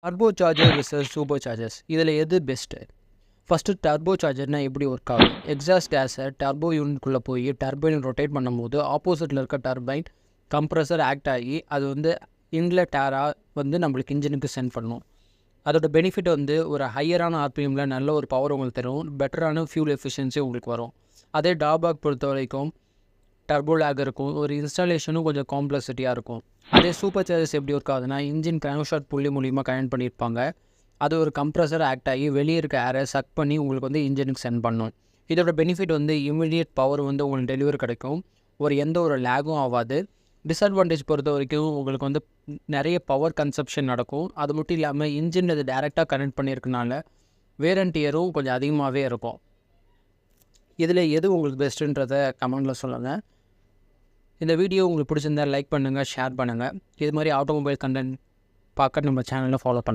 Turbo charger versus super chargers இதில் எது best? First turbo சார்ஜர்னால் எப்படி ஒர்க் ஆகும்? எக்ஸாஸ்ட் கேஸை டர்போ யூனிட்குள்ளே போய் டர்பைன் ரொட்டேட் பண்ணும்போது ஆப்போசிட்டில் இருக்க டர்பைன் கம்ப்ரஸர் ஆக்ட் ஆகி அது வந்து இன்லெட் ஏராக வந்து நம்மளுக்கு இன்ஜினுக்கு சென்ட் பண்ணும். அதோட பெனிஃபிட் வந்து ஒரு ஹையரான ஆர்பிஎம்மில் நல்ல ஒரு பவர் உங்களுக்கு தரும், பெட்டரான ஃபியூல் எஃபிஷியன்சி உங்களுக்கு வரும். அதே டாபாக் பொறுத்த வரைக்கும் டர்போ லேக் இருக்கும், ஒரு இன்ஸ்டாலேஷனும் கொஞ்சம் காம்ப்ளெக்சிட்டியாக இருக்கும். அதே சூப்பர் சார்ஜர்ஸ் எப்படி ஒர்க் ஆகுதுன்னா இன்ஜின் கிராங்க்ஷாஃப்ட் புள்ளி மூலிமா கனெக்ட் பண்ணியிருப்பாங்க. அது ஒரு கம்ப்ரஸர் ஆக்ட் ஆகி வெளியே இருக்க ஏரை சக் பண்ணி உங்களுக்கு வந்து இன்ஜினுக்கு சென்ட் பண்ணும். இதோட பெனிஃபிட் வந்து இமிடியேட் பவர் வந்து உங்களுக்கு டெலிவரி கிடைக்கும், எந்த ஒரு லேகும் ஆகாது. டிஸ்அட்வான்டேஜ் பொறுத்த வரைக்கும் உங்களுக்கு வந்து நிறைய பவர் கன்சப்ஷன் நடக்கும். அது மட்டும் இல்லாமல் இன்ஜின் அது டேரெக்டாக கனெக்ட் பண்ணியிருக்கனால வேர் அண்ட் டியரும் கொஞ்சம் அதிகமாகவே இருக்கும். இதில் எது உங்களுக்கு பெஸ்ட்டுன்றதை கமெண்டில் சொல்லுங்கள். இந்த வீடியோ உங்களுக்கு பிடிச்சிருந்தால் லைக் பண்ணுங்கள், ஷேர் பண்ணுங்கள். இது மாதிரி ஆட்டோமொபைல் கண்டென்ட் பார்க்க நம்ம சேனலில் ஃபாலோ பண்ணுங்கள்.